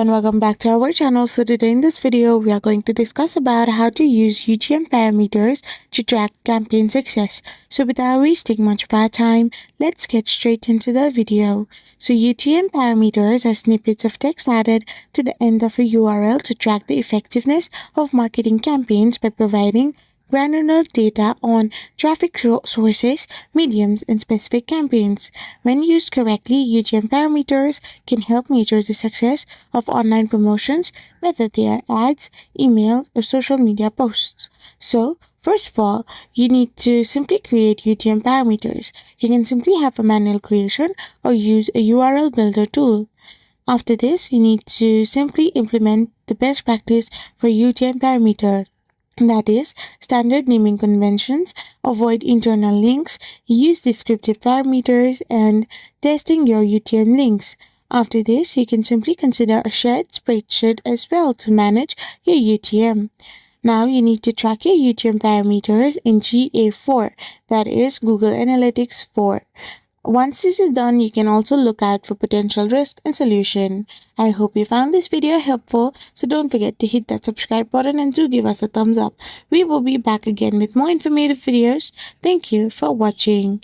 and welcome back to our channel. So today in this video, we are going to discuss about how to use UTM parameters to track campaign success. So without wasting much of our time, let's get straight into the video. So UTM parameters are snippets of text added to the end of a URL to track the effectiveness of marketing campaigns by providing granular data on traffic sources, mediums, and specific campaigns. When used correctly, UTM parameters can help measure the success of online promotions, whether they are ads, emails, or social media posts. So, first of all, you need to simply create UTM parameters. You can simply have a manual creation or use a URL builder tool. After this, you need to simply implement the best practice for UTM parameter. That is, standard naming conventions, avoid internal links, use descriptive parameters, and testing your UTM links. After this, you can simply consider a shared spreadsheet as well to manage your UTM. Now you need to track your UTM parameters in GA4, that is Google Analytics 4. Once this is done, you can also look out for potential risk and solution. I hope you found this video helpful, so don't forget to hit that subscribe button and do give us a thumbs up. We will be back again with more informative videos. Thank you for watching.